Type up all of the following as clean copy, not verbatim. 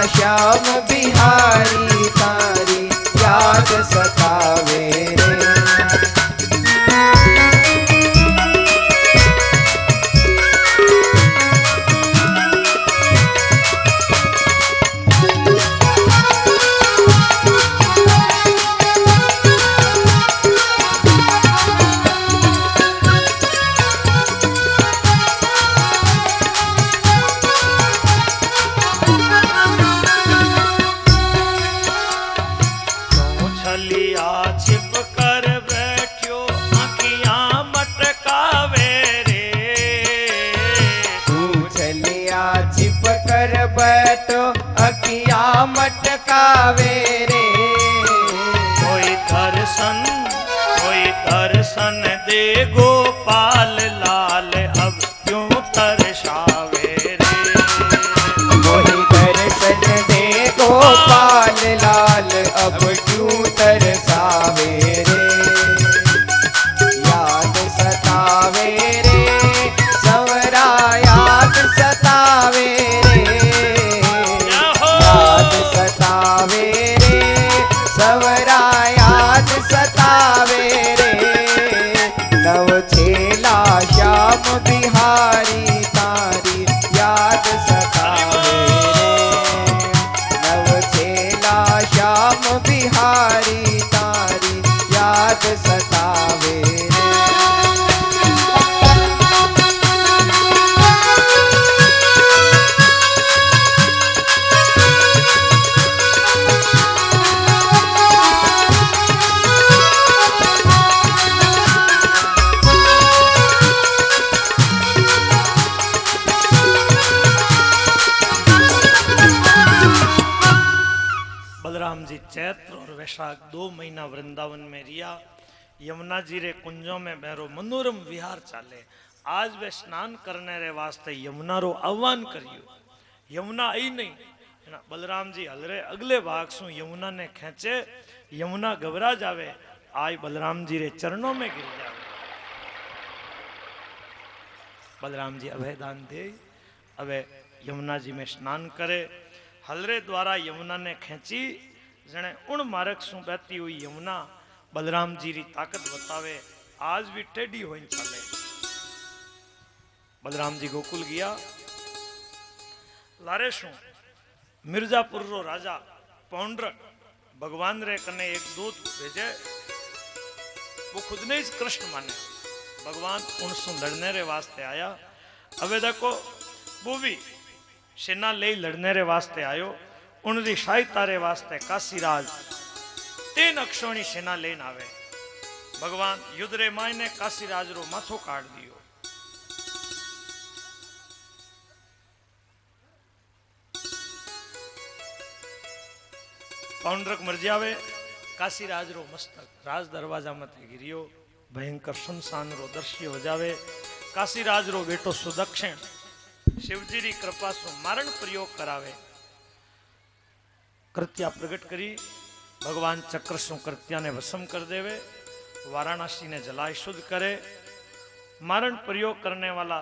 श्याम बिहारी तारी याद सतावे रे। बैठो अखिया मटकावे रे। कोई दर्शन दे गोपाल लाल अब क्यों तरसावे रे। कोई दर्शन दे गोपाल लाल अब क्यों तरसावे रे। याद सतावे रे सवरा याद सतावे सवरा याद सतावे रे। नव छेला श्याम बिहारी तारी याद सतावे रे। नव छेला श्याम बिहारी तारी याद सतावे रे। बलराम जी चैत्र और वैशाख 2 महीना वृंदावन में रिया। यमुना जी रे कुंजों में बेरो मनोरम विहार चाले। आज वे स्नान करने रे वास्ते यमुना रो आह्वान करियो। यमुना आई नहीं बलराम जी हलरे अगले भाग सु यमुना ने खेचे। यमुना घबरा जावे आज बलराम जी रे चरणों में गिर जावे। बलराम जी अभयदान दे अबे यमुना जी में स्नान करे। हलरे द्वारा यमुना ने खेची जने उन मार्ग सु बहती हुई यमुना बलराम जी री ताकत बतावे। आज भी टेढ़ी होई चले। बलराम जी गोकुल गया लारे सु मिर्जापुर रो राजा पौंड्रक भगवान रे कने एक दूत भेजे। वो खुद ने इस कृष्ण माने भगवान उनसे लड़ने रे वास्ते आया। अबे देखो वो भी सेना ले लड़ने रे वास्ते आयो। उनरी सहायता रे वास्ते काशीराज 3 अक्षोणी सेना लेन आवे। भगवान युद्ध रे मायने काशीराज रो माथो काट दियो। पौंड्रक मर जावे। काशीराज रो मस्तक राज दरवाजा मत गिरियो। भयंकर शमशान रो दृश्य हो जावे। काशीराज रो बेटो सुदक्षिण शिवजी री कृपा सु मारण प्रयोग करावे। कृत्या प्रकट करी भगवान चक्र सु कृत्या ने भस्म कर देवे। वाराणसी ने जलाय शुद्ध करे। मारण प्रयोग करने वाला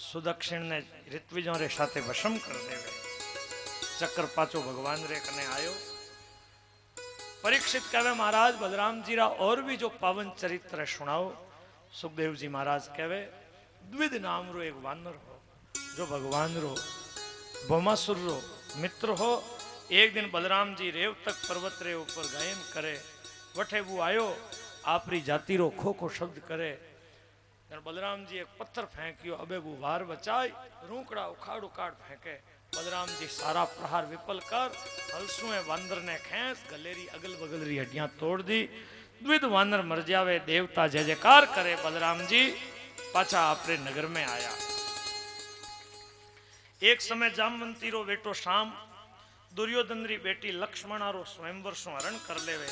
सुदक्षिण ने ऋत्विजों रे साथे भस्म कर देवे। चक्र पाचो भगवान रे कने आयो। परीक्षित कहे महाराज बलराम जी रा और भी जो पावन चरित्र सुनाओ। सुखदेव जी महाराज कहे द्विध नाम रो एक वानर हो जो भगवान रो भौमासुर रो मित्र हो। एक दिन बलराम जी रेवतक पर्वत रे ऊपर गायन करे। वठे वो आयो आपरी जाति रो खो खो शब्द करे। बलराम जी एक पत्थर फेंकियो। अबे वो वार बचाई रूकड़ा उखाड़ उखाड़ फेंके। बलराम जी सारा प्रहार विफल कर हलसुए वानर ने खेस गलेरी अगल बगल री हड्डियां तोड़ दी। द्विध वानर मर जावे। देवता जय जयकार करे। बलराम जी पाछा आपरे नगर में आया। एक समय जामवंती रो बेटो शाम दुर्योधन री बेटी लक्ष्मणा रो स्वयंवर सु हरण कर लेवे।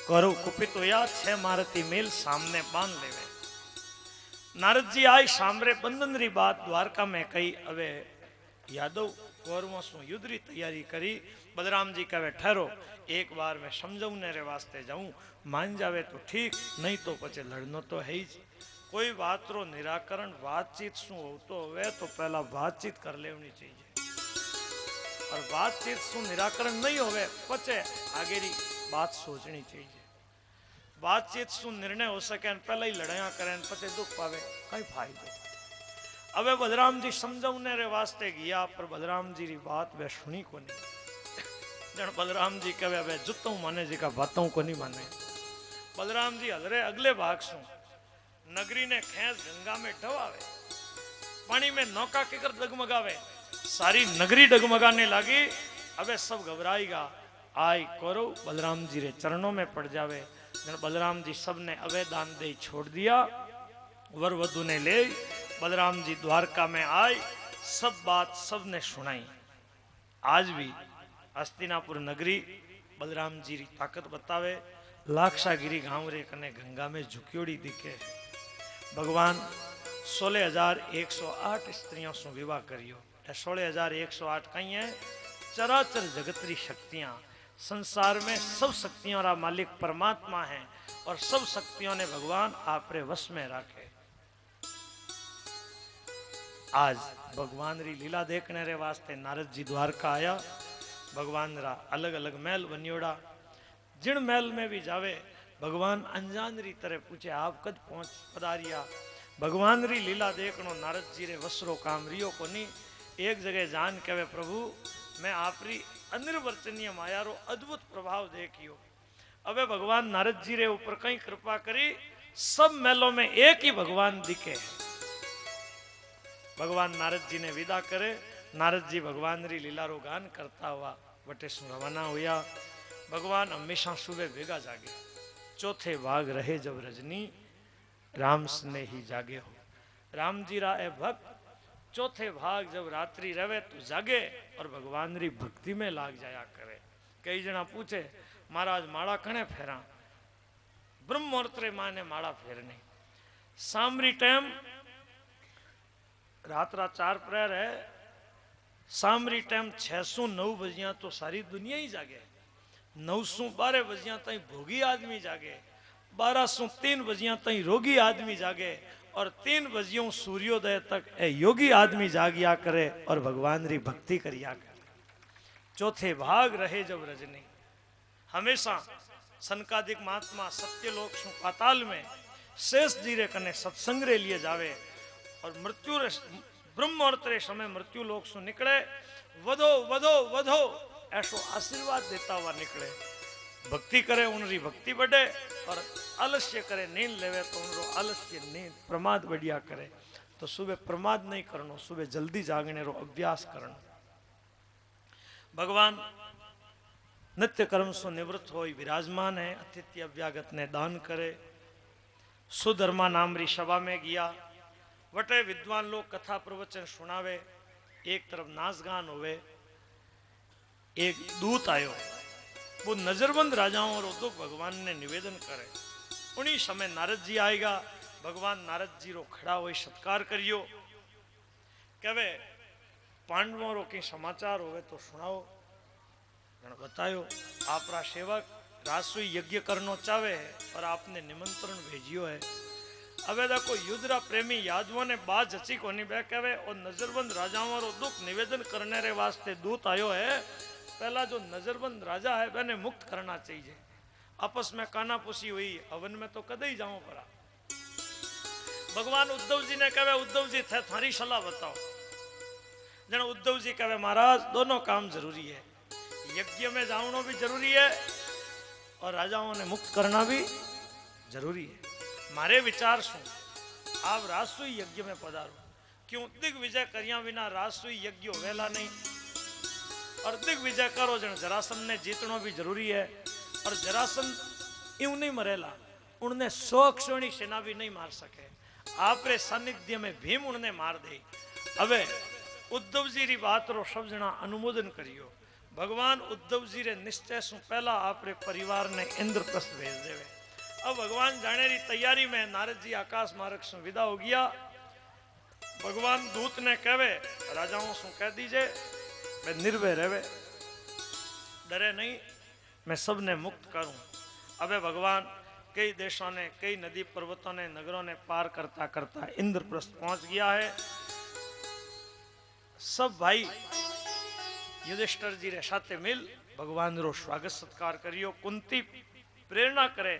कौरव कुपित होया 6 मारती मेल सामने बांध लेवे। नारद जी आई सामरे बंधन री बात द्वारका में कही। अवे यादव कौरवों सु युद्ध री तैयारी करी। बलराम जी कहे ठहरो एक बार मैं समझाने रे वास्ते जाऊं। मान जावे तो ठीक नहीं तो पचे लड़नो तो है ही। कोई बात रो निराकरण बातचीत सु होतो होवे तो पहला बातचीत कर लेवनी चाहिए। और बातचीत सु निराकरण नहीं होवे पचे आगेरी बात सोचनी चाहिए। बातचीत सु निर्णय हो सके पहले ही लड़ाइया करें पचे दुख पावे कई फायदो। अबे बलराम जी समझाने रे वास्ते गया पर बलराम जी री बात वे सुनी को नहीं। जन बलराम जी कहे वे जुतों माने जी का बातों को नहीं माने। बलराम जी हजरे अगले भाग सु नगरी ने खेस गंगा में ढवावे, पानी में नौका किकर डगमगावे, सारी नगरी डगमगाने लगी। अबे सब घबराएगा, आई कौरव बलराम जी रे चरणों में पड़ जावे। जन बलराम जी सबने अवै दान दे छोड़ दिया, वर वधु ने ले बलराम जी द्वारका में आए, सब बात सबने सुनाई। आज भी हस्तिनापुर नगरी बलराम जी री ताकत बतावे। लाक्षागिरी गांव रे कने गंगा में झुक्योड़ी दिखे। भगवान 16,108 स्त्रियों से विवाह करियो। 16,108 कहीं है चराचर जगतरी शक्तियां। संसार में सब शक्तियों रा मालिक परमात्मा है और सब शक्तियों ने भगवान आपरे वश में रखे। आज भगवान री लीला देखने रे वास्ते नारद जी द्वारका आया। भगवान रा अलग अलग महल बनियोड़ा। जिन महल में भी जावे भगवान अनजान री तरह पूछे आप कद पहुंच पधारिया। भगवान री लीला देखनो नारद जी रे वसरो काम रियो को नहीं। एक जगह जान कहे प्रभु मैं आपरी अनिर्वचनीय माया रो अद्भुत प्रभाव देखियो। अबे भगवान नारद जी रे ऊपर कई कृपा करी, सब महलों में एक ही भगवान दिखे। भगवान नारद जी ने विदा करे। नारद जी भगवान री लीला रो गान करता हुआ वटे सु रवाना हुआ। भगवान हमेशा सुबह भेगा जागे। चौथे भाग रहे जब रजनी राम स्नेही जागे हो। राम जी रा ए भक्त चौथे भाग जब रात्रि रवे तो जागे और भगवान री भक्ति में लाग जाया करे। कई जना पूछे महाराज माला कने फेरा? ब्रह्म मुहूर्त रे माने माला फेरनी। सामरी टाइम रात 4 प्रहर है। सामरी टाइम 609 बजिया तो सारी दुनिया ही जागे। 912 बजिया तई भोगी आदमी जागे। 1203 बजिया तई रोगी आदमी जागे और 3 बजियों सूर्योदय तक ए योगी आदमी जागिया करे और भगवान री भक्ति करिया करे। चौथे भाग रहे जब रजनी हमेशा सनकादिक महात्मा सत्यलोक सु पाताल में शेष जी रे कने सत्संग रे लिए जावे और मृत्यु रे ब्रह्म मुहूर्त रे समय मृत्यु लोक सु निकले। वधो वधो वधो ऐसो आशीर्वाद देता हुआ निकले। भक्ति करे उनरी भक्ति बढ़े और आलस्य करे नींद लेवे तो उनरो आलस्य नींद प्रमाद बढ़िया करे। तो सुबह प्रमाद नहीं करनो, सुबह जल्दी जागने रो अभ्यास करनो। भगवान नित्य कर्म सु निवृत्त हो विराजमान है। अतिथि अव्यागत ने दान करे। सुधर्मा नाम री सभा में गया। वटे विद्वान लोग कथा प्रवचन सुनावे। एक तरफ नाच गान होवे। एक दूत आयो, वो नजरबंद राजाओं और उद्योग भगवान ने निवेदन करे। उन्हीं समय नारद जी आएगा। भगवान नारद जी रो खड़ा हो सत्कार करियो। कहे पांडवों रो की समाचार होवे तो सुनाओ। बतायो आपरा सेवक राजसूय यज्ञ करनो चाहे है और आपने निमंत्रण भेजियो है। अबे देखो युद्धरा प्रेमी यादवों ने बात जची को नहीं कहे और नजरबंद राजाओं रो दुख निवेदन करने रे वास्ते दूत आयो है। पहला जो नजरबंद राजा है वह मुक्त करना चाहिए। आपस में कानापुसी हुई, हवन में तो कदे ही जाऊं पड़ा। भगवान उद्धव जी ने कहे उद्धव जी थे थारी सलाह बताओ। जन उद्धव जी कहे महाराज दोनों काम जरूरी है। यज्ञ में जाना भी जरूरी है और राजाओं ने मुक्त करना भी जरूरी है। मारे विचार सुन आप राजसूय यज्ञ में पधारो। क्यों दिग्विजय करिया बिना राजसूय यज्ञ वेला नहीं और दिग्विजय करो। जन जरासंध ने जीतनो भी जरूरी है और जरासंध यूं नहीं मरेला, उन्हें 100 अक्षोणी सेना भी नहीं मार सके। आपरे सानिध्य में भीम उन्हें मार दे। अबे उद्धव जी री बात रो सब जना अनुमोदन करियो। भगवान उद्धव जी रे निश्चय सु पहला आपरे परिवार ने इंद्रप्रस्थ भेज देवे। अब भगवान जाने री तैयारी में नारद जी आकाश मार्ग से विदा हो गया। भगवान दूत ने कहे राजाओं से कह दीजिए मैं निर्भय रहे, डरे नहीं, मैं सबने मुक्त करूं। अबे भगवान कई देशों ने, कई नदी पर्वतों ने, नगरों ने पार करता करता इंद्रप्रस्थ पहुंच गया है। सब भाई युधिष्ठिर जी रे साथे मिल भगवान रो स्वागत सत्कार करियो। कुंती प्रेरणा करे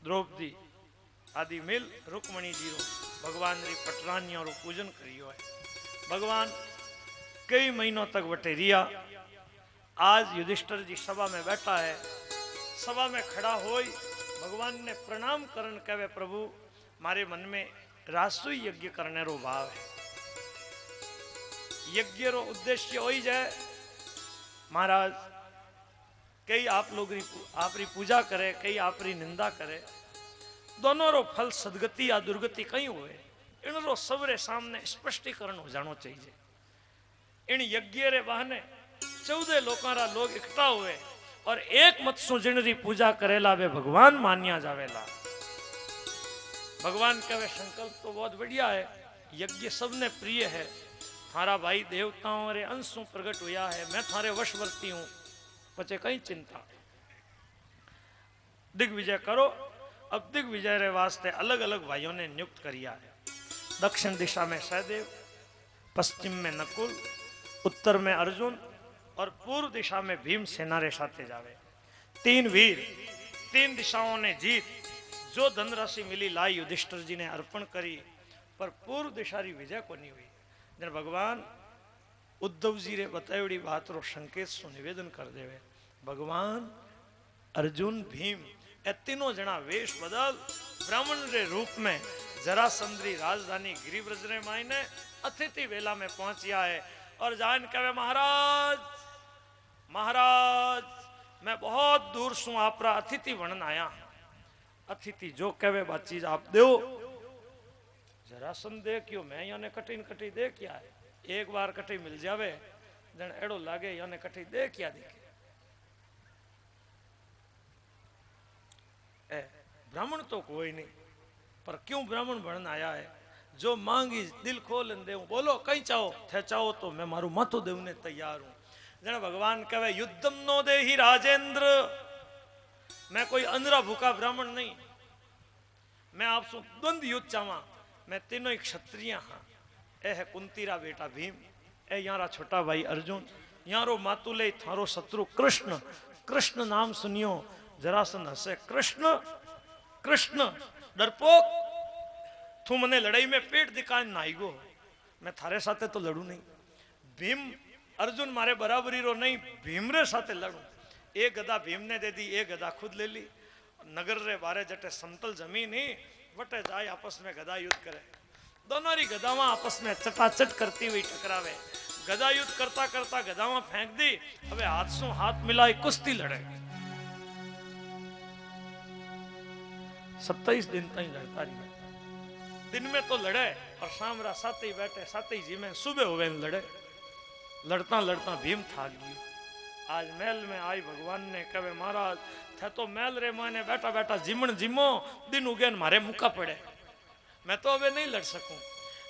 द्रौपदी आदि मिल रुक्मणी जी रो भगवान री पटरानिया रो पूजन करियो है। भगवान कई महीनों तक बटे रिया। आज युधिष्ठिर जी सभा में बैठा है, सभा में खड़ा होई भगवान ने प्रणाम करन कहे प्रभु मारे मन में रासुई यज्ञ करने रो भाव है। यज्ञ रो उद्देश्य हो ही जाए महाराज कई आप लोग आपरी पूजा करे, कई आपरी निंदा करे, दोनों रो फल सदगति या दुर्गति कहीं हुए इन रो सबरे सामने स्पष्टीकरण हो जानो चाहिए। इन यज्ञ रे बहाने 14 लोकारा लोग इकट्ठा हुए और एक मत सु जिनरी पूजा करेला वे भगवान मान्या जावेला। भगवान कहे संकल्प तो बहुत बढ़िया है, यज्ञ सबने प्रिय है, थारा भाई देवताओं रे अंशों प्रकट हुआ है, मैं थारे वशवर्ती हूं, पचे कई चिंता दिग्विजय करो। अब दिग्विजय रे वास्ते अलग अलग भाइयों ने नियुक्त किया है। दक्षिण दिशा में सहदेव, पश्चिम में नकुल, उत्तर में अर्जुन और पूर्व दिशा में भीम सेना रे साथे जावे। 3 वीर 3 दिशाओं ने जीत जो धनराशि मिली लाई युधिष्ठिर जी ने अर्पण करी, पर पूर्व दिशा री विजय को नहीं हुई। जन भगवान उद्धव जी रे बतावड़ी बात रो संकेत सु निवेदन कर देवे। भगवान अर्जुन भीम ए तीनों जना वेश बदल ब्राह्मण रे रूप में जरासंधरी राजधानी गिरिव्रज रे मायने अतिथि वेला में पहुंचिया है और जान कहे महाराज महाराज मैं बहुत दूर सु आपरा अतिथि बनन आया। अतिथि जो कहे बात चीज आप दो। जरासंध दे क्यों मैं याने कटी कटी दे क्या है, एक बार कटी मिल जावे जन एड़ो लागे याने कटी दे क्या देखे। ब्राह्मण तो कोई नहीं, पर क्यों ब्राह्मण बनन आया है, जो मांगी दिल खोल दे बोलो कहीं चाहो थे चाहो तो मैं मारू माथो देवने तैयार हूं। जन भगवान कहे युद्धम नो दे ही राजेंद्र, मैं कोई अंधरा भूखा ब्राह्मण नहीं, मैं आपसे द्वंद्व युद्ध चाहवा। मैं तीनों ही क्षत्रिय हाँ। ए है कुंतीरा बेटा भीम, ए यारा छोटा भाई अर्जुन, यारो मातुले थारो शत्रु कृष्ण। कृष्ण नाम सुनियो जरासंध हसे, कृष्ण कृष्ण डरपोक तू मने लड़ाई में पेट दिखाए नाईगो, मैं थारे साथे तो लड़ू नहीं। भीम अर्जुन मारे बराबरी रो नहीं, भीम रे साथे लड़ू। एक गदा भीम ने दे दी, एक गदा खुद ले ली। नगर रे बारे जटे समतल जमीन ही वटे जाए आपस में गदा युद्ध करे। दोनों री गदावा आपस में चटाचट करती हुई टकरावे। गदा युद्ध करता करता गदावा फेंक दी, अबे हाथ सु हाथ मिलाई कुश्ती लड़े। 27 दिन तक लड़ता रही। दिन में तो लड़े और शाम रा साथ ही बैठे साथ ही जी में सुबह हो गए लड़े। लड़ता लड़ता भीम थाक गई। आज महल में आई भगवान ने कहे महाराज थे तो महल रे माने बैठा बैठा जिमण जिमो दिन उगेन मारे मुका पड़े, मैं तो अबे नहीं लड़ सकूं।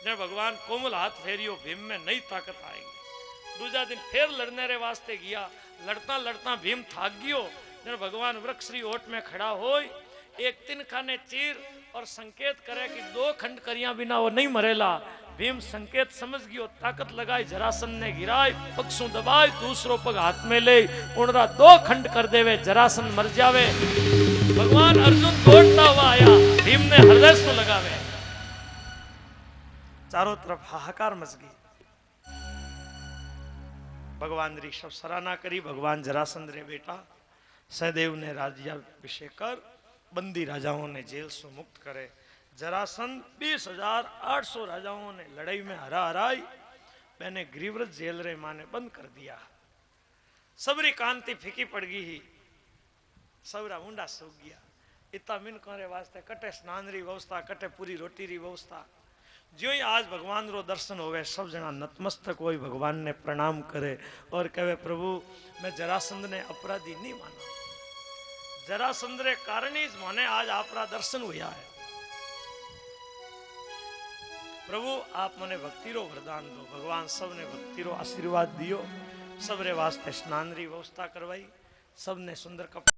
जब भगवान कोमल हाथ फेरियो भीम में नई ताकत आएगी। दूसरा दिन फिर लड़ने रे वास्ते गया, लड़ता लड़ता भीम थाक गयो। जब भगवान वृक्ष री ओट में खड़ा हो एक तिनखा ने चीर और संकेत करे कि 2 खंड करिया बिना वो नहीं मरेला। भीम संकेत समझ गयो, ताकत लगाई, जरासंध ने गिराई, पग सु दबाई, दूसरो पग हाथ में ले उनरा 2 खंड कर देवे, जरासंध मर जावे। भगवान अर्जुन दौड़ता हुआ आया, भीम ने हृदय से लगावे। चारों तरफ हाहाकार मच गई। भगवान री सब सराहना करी। भगवान जरासंध रे बेटा सहदेव ने राज्याभिषेक कर बंदी राजाओं ने जेल से मुक्त करे। जरासंध 20,800 राजाओं ने लड़ाई में हराई, मैंने गिरिव्रज जेल रे माने बंद कर दिया। सबरी कांति फीकी पड़ गई ही, सबरा मुंडा सूख गया। इतना मिनकों रे वास्ते कटे स्नान री व्यवस्था, कटे पूरी रोटी री व्यवस्था। जो ही आज भगवान रो दर्शन होवे सब जना नतमस्तक होई भगवान ने प्रणाम करे और कहे प्रभु मैं जरासंध ने अपराधी नहीं माना, जरासंध रे कारण ही माने आज आपरा दर्शन हुआ है। प्रभु आप मने भक्ति रो वरदान दो। भगवान सब ने भक्ति रो आशीर्वाद दियो। सबरे वास्ते स्नान री व्यवस्था करवाई, सबने सुंदर कपड़े